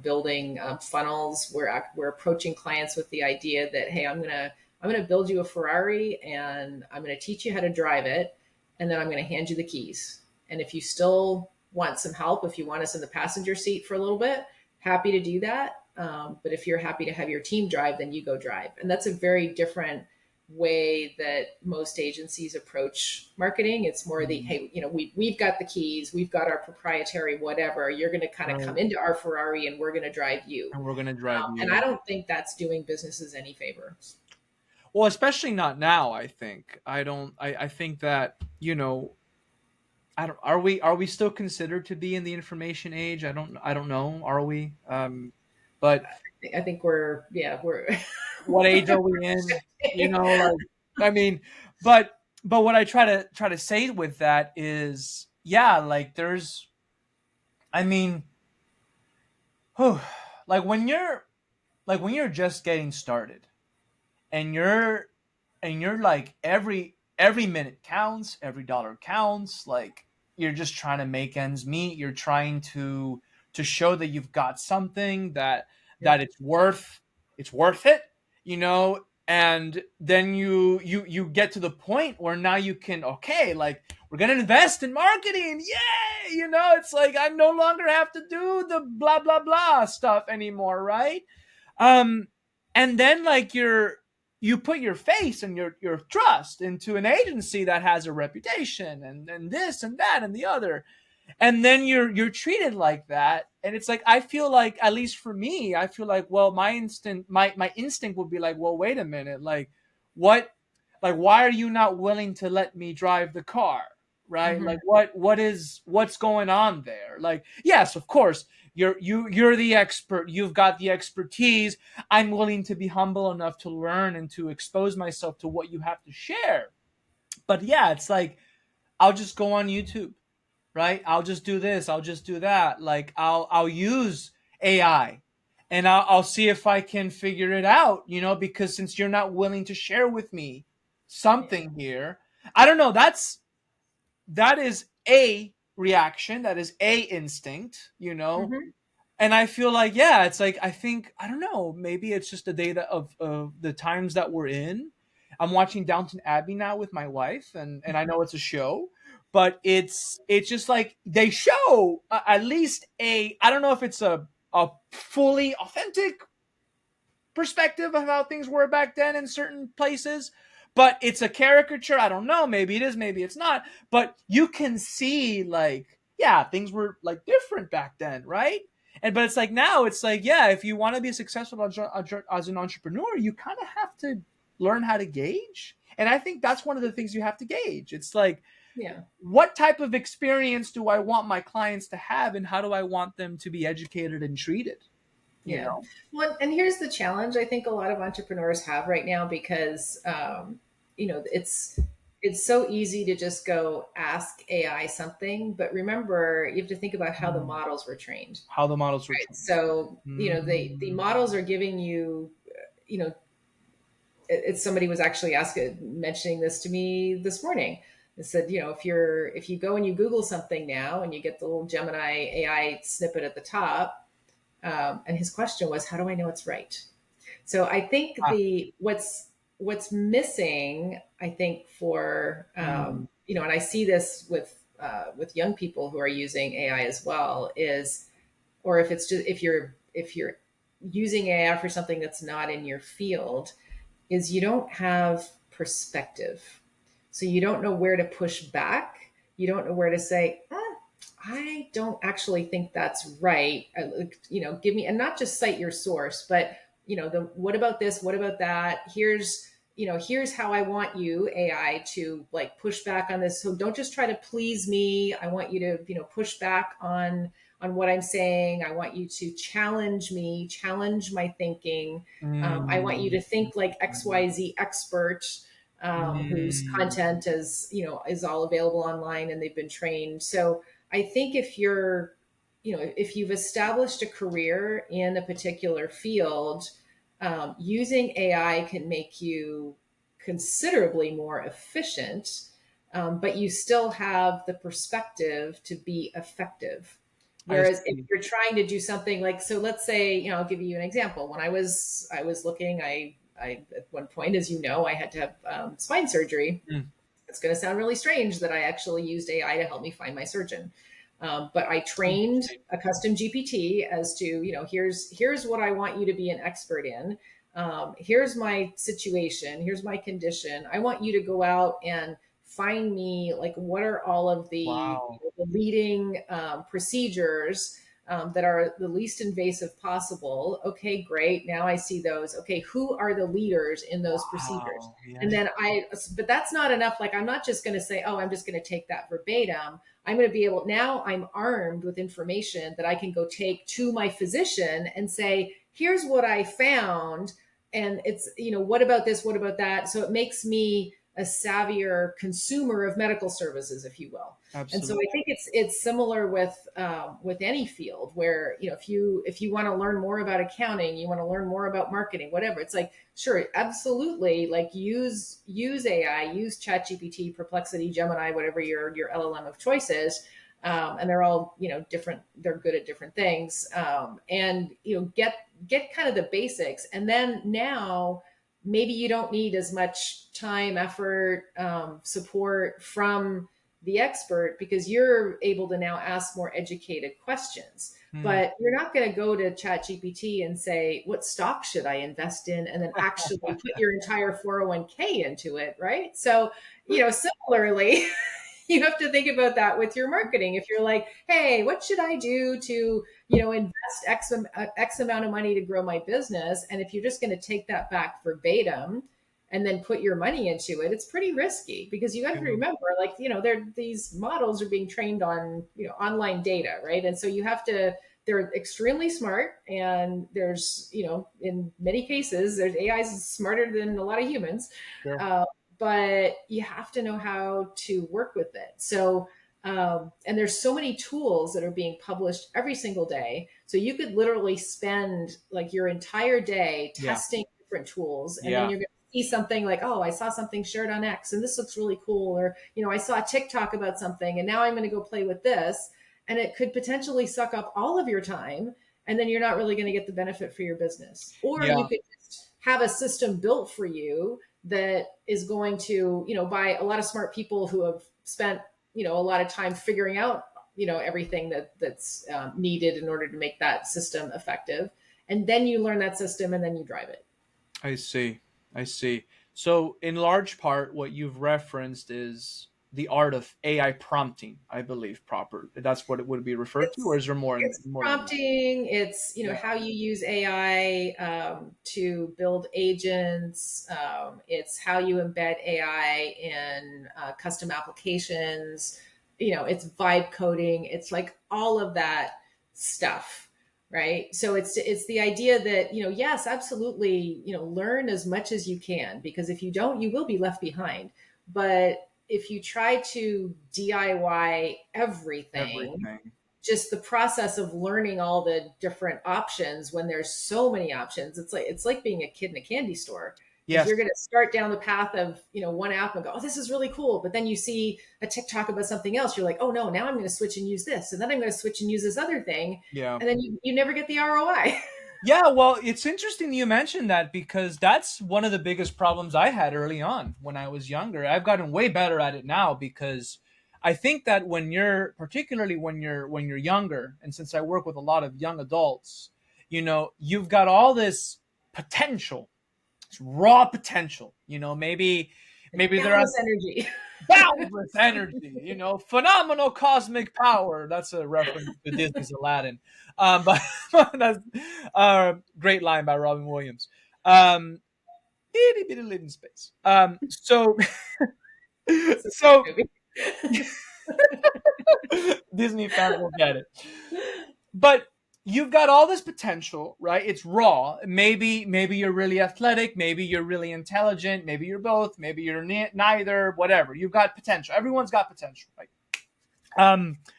building funnels. We're approaching clients with the idea that, hey, I'm gonna build you a Ferrari, and I'm gonna teach you how to drive it, and then I'm gonna hand you the keys. And if you still want some help, if you want us in the passenger seat for a little bit, happy to do that. But if you're happy to have your team drive, then you go drive. And that's a very different way that most agencies approach marketing. It's more the, Mm. hey, we've got the keys, we've got our proprietary whatever. You're going to kind of come Right. into our Ferrari, and we're going to drive you. And we're gonna drive And I you. don't think that's doing businesses any favors. Well, especially not now. I think I don't. I think that I don't. Are we still considered to be in the information age? I don't know. Are we? But I think we're what age are we in? Like I mean, but what I try to say with that is, yeah, like there's. I mean, whew, like when you're just getting started, and you're like every minute counts, every dollar counts, like you're just trying to make ends meet, you're trying to show that you've got something that it's worth it, and then you get to the point where now you can, okay, like we're gonna invest in marketing, yay, it's like I no longer have to do the blah blah blah stuff anymore, right? um and then like you put your face and your trust into an agency that has a reputation, and this and that and the other, and then you're treated like that, and it's like I feel like, at least for me, I feel like, well, my instinct would be like, well, wait a minute, like what, like why are you not willing to let me drive the car, right? Mhm. Like what's going on there? Like, yes, of course, you're the expert, you've got the expertise, I'm willing to be humble enough to learn and to expose myself to what you have to share. But yeah, it's like I'll just go on YouTube, right? I'll just do this, I'll just do that. Like I'll use AI, and I'll see if I can figure it out, because since you're not willing to share with me Yeah. something here, I don't know, that is a reaction, that is a instinct, Mhm. and I feel like, yeah, it's like I think, I don't know, maybe it's just the data of the times that we're in. I'm watching Downton Abbey now with my wife, and I know it's a show, but it's just like they show at least I don't know if it's a fully authentic perspective of how things were back then in certain places, but it's a caricature. I don't know. Maybe it is, maybe it's not. But you can see, like, yeah, things were like different back then, right? And but it's like now, it's like, yeah, if you want to be successful as an entrepreneur, you kind of have to learn how to gauge. And I think that's one of the things you have to gauge. It's like, Yeah. what type of experience do I want my clients to have, and how do I want them to be educated and treated? You Yeah. know? Well, and here's the challenge I think a lot of entrepreneurs have right now because, it's so easy to just go ask AI something, but remember you have to think about how the Mm. models were trained. How the models were Right. trained. So, the Mm. models are giving you, you know, it's somebody was actually asking, mentioning this to me this morning. It said, if you go and you Google something now and you get the little Gemini AI snippet at the top, and his question was, how do I know it's right? So I think Ah. what's missing, I think for Mm. and I see this with young people who are using AI as well, is, or if it's just if you're using AI for something that's not in your field, is you don't have perspective. So you don't know where to push back. You don't know where to say, I don't actually think that's right. Give me, and not just cite your source, but what about this? What about that? Here's how I want you, AI, to like push back on this. So don't just try to please me. I want you to, push back on what I'm saying. I want you to challenge me, challenge my thinking. I want you Mm. to think like XYZ expert, whose Mm. content is all available online and they've been trained. So I think if you've established a career in a particular field, using AI can make you considerably more efficient, but you still have the perspective to be effective. I Whereas if see. you're trying to do something like, so let's say, I'll give you an example. When I was looking, I at one point, as you know, I had to have spine surgery. Mm. It's going to sound really strange that I actually used AI to help me find my surgeon. But I trained Interesting. a custom GPT as to, here's what I want you to be an expert in. Here's my situation. Here's my condition. I want you to go out and find me, like, what are all of the, Wow. the leading procedures that are the least invasive possible. Okay, great. Now I see those. Okay, who are the leaders in those procedures? Wow. Yeah. And then but that's not enough. Like, I'm not just going to say, oh, I'm just going to take that verbatim. I'm going to be able, now I'm armed with information that I can go take to my physician and say, here's what I found. And it's, what about this? What about that? So it makes me a savvier consumer of medical services, if you will. And so Absolutely. I think it's similar with any field where, if you want to learn more about accounting, you want to learn more about marketing, whatever. It's like, sure, absolutely, like use AI, use ChatGPT, Perplexity, Gemini, whatever your LLM of choice is. And they're all different. They're good at different things, and get kind of the basics, and then now maybe you don't need as much time, effort, support from the expert because you're able to now ask more educated questions. Mm. But you're not going to go to Chat GPT and say, what stock should I invest in? And then actually put your entire 401k into it, right? So, similarly, you have to think about that with your marketing. If you're like, hey, what should I do to, invest X amount of money to grow my business? And if you're just going to take that back verbatim and then put your money into it, it's pretty risky because you got to Yeah. remember, like, these models are being trained on, online data, right? And so they're extremely smart. And there's, in many cases, there's AI is smarter than a lot of humans. Sure. Uh, but you have to know how to work with it. So, and there's so many tools that are being published every single day. So you could literally spend like your entire day Yeah. testing different tools, and then Yeah. you're going to see something like, oh, I saw something shared on X, and this looks really cool, or I saw a TikTok about something, and now I'm going to go play with this, and it could potentially suck up all of your time, and then you're not really going to get the benefit for your business. Or Yeah. you could just have a system built for you that is going to, by a lot of smart people who have spent, a lot of time figuring out, everything that's needed in order to make that system effective. And then you learn that system and then you drive it. I see. I see. So, in large part, what you've referenced is the art of AI prompting, I believe, proper. That's what it would be referred to, or It's is there more, it's more than that? prompting. It's Yeah. how you use AI to build agents. It's how you embed AI in custom applications. It's vibe coding. It's like all of that stuff, right? So it's the idea that yes, absolutely, learn as much as you can, because if you don't, you will be left behind. But if you try to DIY everything, Everything. just the process of learning all the different options when there's so many options, it's like being a kid in a candy store, because Yes. you're going to start down the path of one app and go, oh, this is really cool, but then you see a TikTok about something else, you're like, oh no, now I'm going to switch and use this, and then I'm going to switch and use this other thing, Yeah. and then you never get the ROI. Yeah, well, it's interesting you mentioned that because that's one of the biggest problems I had early on when I was younger. I've gotten way better at it now because I think that when you're particularly when you're younger, and since I work with a lot of young adults, you've got all this potential, it's raw potential. Maybe they're at Boundless energy. boundless energy, phenomenal cosmic power. That's a reference to Disney's Aladdin. But that's a great line by Robin Williams. Itty bitty living space. So So movie. Disney fans will get it. But you've got all this potential, right? It's raw. Maybe you're really athletic, maybe you're really intelligent, maybe you're both, maybe you're neither, whatever. You've got potential. Everyone's got potential, right?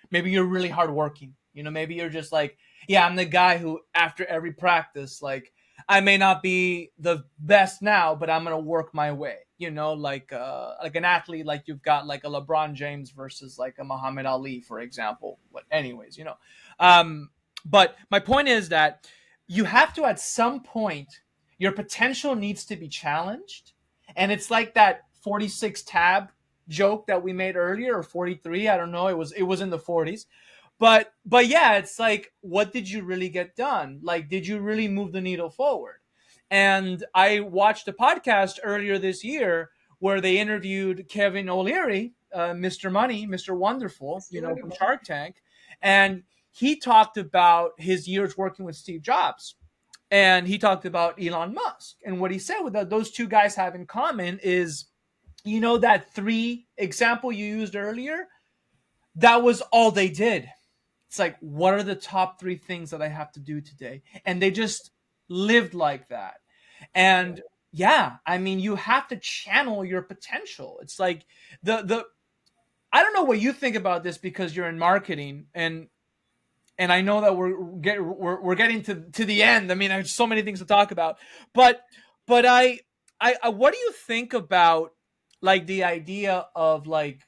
Maybe you're really hardworking. Maybe you're just like, yeah, I'm the guy who after every practice, like I may not be the best now, but I'm gonna work my way. Like an athlete, like you've got like a LeBron James versus like a Muhammad Ali, for example. But anyways. Um, but my point is that you have to at some point your potential needs to be challenged, and it's like that 46 tab joke that we made earlier, or 43, I don't know, it was in the 40s, but yeah, it's like, what did you really get done? Like, did you really move the needle forward? And I watched a podcast earlier this year where they interviewed Kevin O'Leary, Mr. Money, Mr. Wonderful, It's from wonderful. Shark Tank, and he talked about his years working with Steve Jobs, and he talked about Elon Musk, and what he said with those two guys have in common is, that three example you used earlier, that was all they did. It's like, what are the top three things that I have to do today? And they just lived like that. And yeah, I mean, you have to channel your potential. It's like the I don't know what you think about this because you're in marketing, and I know that we're getting to the end. I mean, there's so many things to talk about, but but what do you think about like the idea of like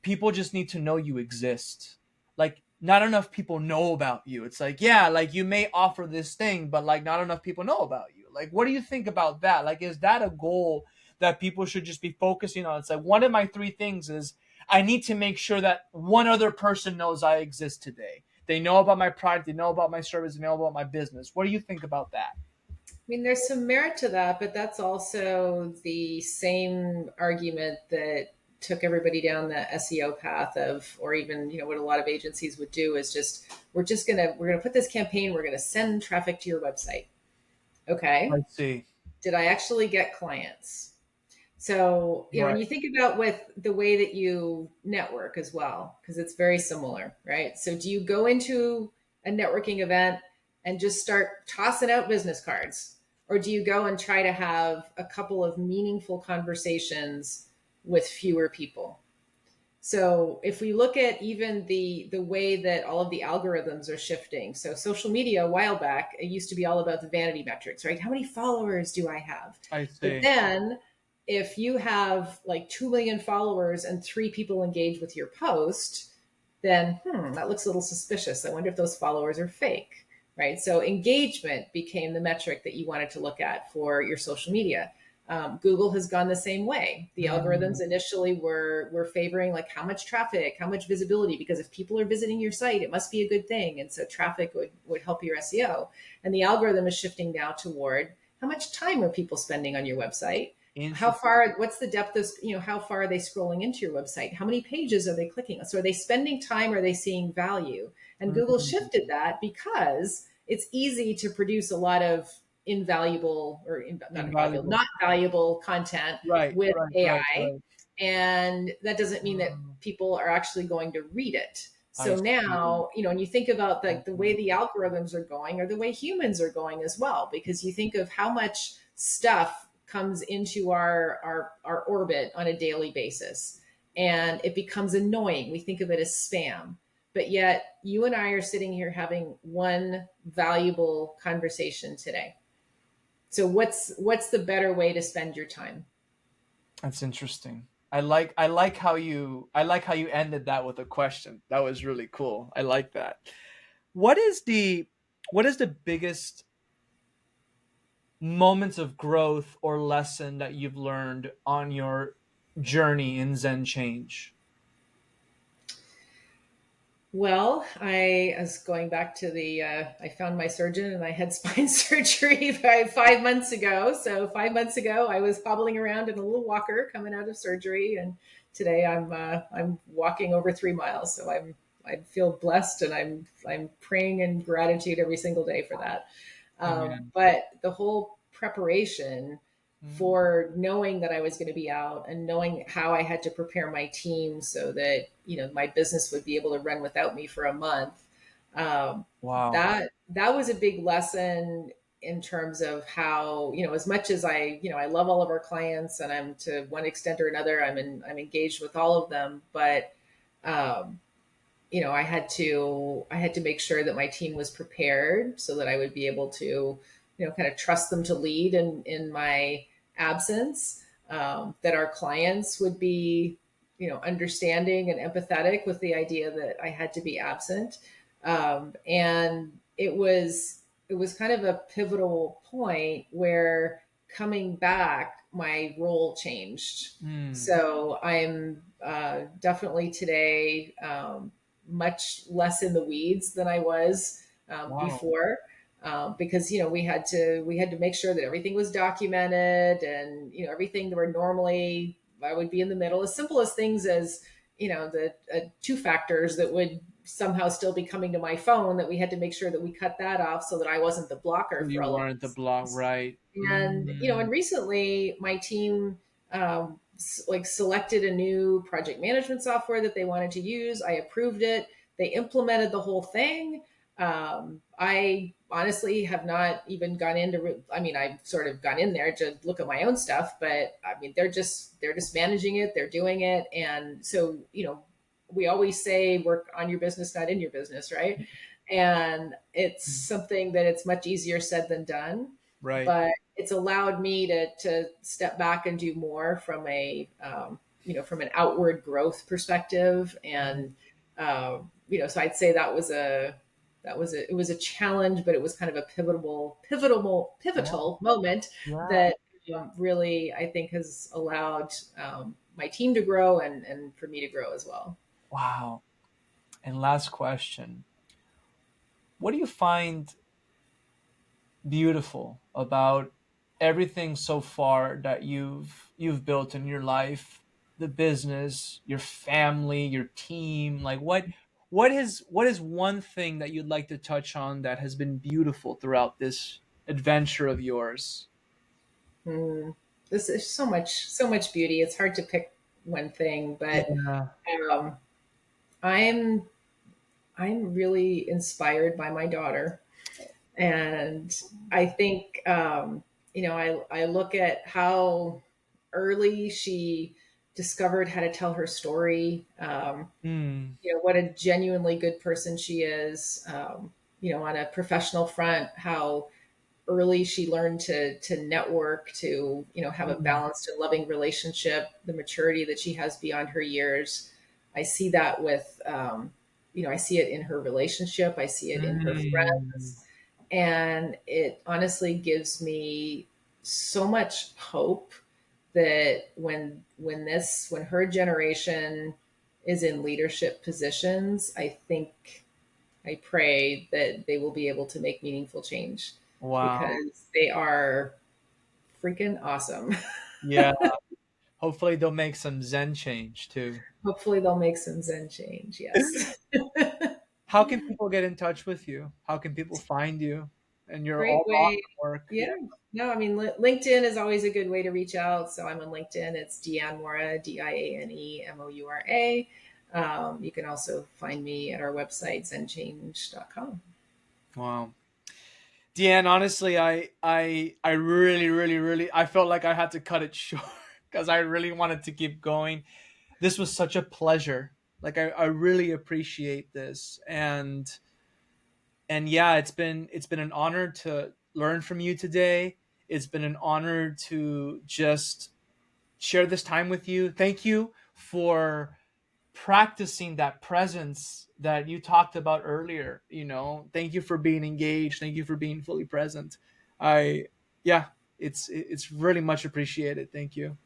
people just need to know you exist? Like, not enough people know about you. It's like, yeah, like you may offer this thing, but like not enough people know about you. Like, what do you think about that? Like, is that a goal that people should just be focusing on? It's like, one of my three things is I need to make sure that one other person knows I exist today. They know about my product, they know about my service, they know about my business. What do you think about that? I mean, there's some merit to that, but that's also the same argument that took everybody down the SEO path of, or even, what a lot of agencies would do is just, we're gonna put this campaign, we're gonna send traffic to your website. Okay. Let's see. Did I actually get clients? So, and Right. you think about with the way that you network as well, because it's very similar, right? So, do you go into a networking event and just start tossing out business cards? Or do you go and try to have a couple of meaningful conversations with fewer people? So if we look at even the way that all of the algorithms are shifting, so social media a while back, it used to be all about the vanity metrics, right? How many followers do I have? I But see. then if you have like 2 million followers and 3 people engage with your post, then that looks a little suspicious. I wonder if those followers are fake, right? So engagement became the metric that you wanted to look at for your social media. Google has gone the same way. The Mm, algorithms initially were favoring like how much traffic, how much visibility, because if people are visiting your site, it must be a good thing. And so traffic would help your SEO. And the algorithm is shifting now toward how much time are people spending on your website? how Interesting. far, what's the depth of, how far are they scrolling into your website? How many pages are they clicking? So are they spending time? Are they seeing value? And Google Mm, shifted that because it's easy to produce a lot of invaluable or not invaluable, invaluable. not valuable content Right, with right, right, AI. right. And that doesn't mean that Mm, people are actually going to read it. I So see. now, and you think about like the way Mhm. the algorithms are going or the way humans are going as well, because you think of how much stuff comes into our orbit on a daily basis and it becomes annoying. We think of it as spam. But yet you and I are sitting here having one valuable conversation today. So what's the better way to spend your time? That's interesting. I like how you ended that with a question. That was really cool. I like that. What is the what is the biggest moments of growth or lesson that you've learned on your journey in Zen change? Well, I was going back to I found my surgeon and I had spine surgery 5 months ago. So 5 months ago, I was hobbling around in a little walker coming out of surgery. And today I'm walking over 3 miles. So I feel blessed and I'm praying in gratitude every single day for that. Amen. But the whole preparation Mm, for knowing that I was going to be out and knowing how I had to prepare my team so that my business would be able to run without me for a month. Um, wow. that was a big lesson in terms of how as much as I love all of our clients and I'm to one extent or another I'm engaged with all of them, but um, I had to make sure that my team was prepared so that I would be able to, kind of trust them to lead in my absence. That our clients would be, understanding and empathetic with the idea that I had to be absent. And it was kind of a pivotal point where coming back, my role changed. Mm, So I'm definitely today much less in the weeds than I was wow. before. Because we had to make sure that everything was documented and everything that were normally I would be in the middle, as simple as things as the two factors that would somehow still be coming to my phone, that we had to make sure that we cut that off so that I wasn't the blocker for You all of weren't the these block, things. right? And recently my team like selected a new project management software that they wanted to use. I approved it. They implemented the whole thing. I honestly have not even gone into. I mean, I've sort of gone in there to look at my own stuff, but I mean, they're just managing it. They're doing it, and so we always say work on your business, not in your business, right? And it's something that it's much easier said than done, Right. but it's allowed me to step back and do more from an outward growth perspective. And so I'd say it was a challenge, but it was kind of a Yeah. pivotal moment Yeah. that really I think has allowed my team to grow and for me to grow as well. Wow. And last question. What do you find beautiful about everything so far that you've built in your life, the business, your family, your team? Like what is one thing that you'd like to touch on that has been beautiful throughout this adventure of yours? Mm. This is so much beauty. It's hard to pick one thing, but Yeah. um, I'm I'm really inspired by my daughter, and I think I look at how early she discovered how to tell her story. Mm. What a genuinely good person she is. On a professional front, how early she learned to network, to have a Mm. balanced and loving relationship, the maturity that she has beyond her years. I see that with I see it in her relationship, I see it in her Mm. friends, and it honestly gives me so much hope that when her generation is in leadership positions, I pray that they will be able to make meaningful change Wow. because they are freaking awesome. Yeah. Hopefully they'll make some Zen change too. Hopefully they'll make some Zen change. Yes. How can people get in touch with you? How can people find you and your Great all the way. awesome work? Yeah. Yeah. No, I mean, LinkedIn is always a good way to reach out. So I'm on LinkedIn. It's Diane Moura, Dianemoura. You can also find me at our website, zenchange.com. Wow. Deanne, honestly, I really, really, really, I felt like I had to cut it short because I really wanted to keep going. This was such a pleasure. Like I really appreciate this. And yeah, it's been an honor to learn from you today. It's been an honor to just share this time with you. Thank you for practicing that presence that you talked about earlier. Thank you for being engaged. Thank you for being fully present. I Yeah, it's really much appreciated. Thank you.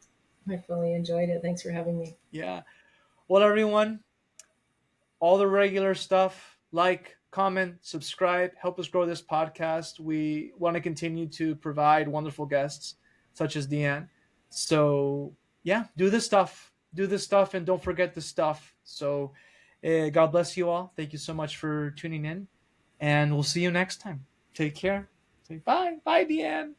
I fully enjoyed it. Thanks for having me. Yeah. Well, everyone, all the regular stuff, like, comment, subscribe, help us grow this podcast. We want to continue to provide wonderful guests such as Deanne. So yeah, do this stuff, and don't forget the stuff. So God bless you all. Thank you so much for tuning in, and we'll see you next time. Take care. Say bye. Bye, Deanne.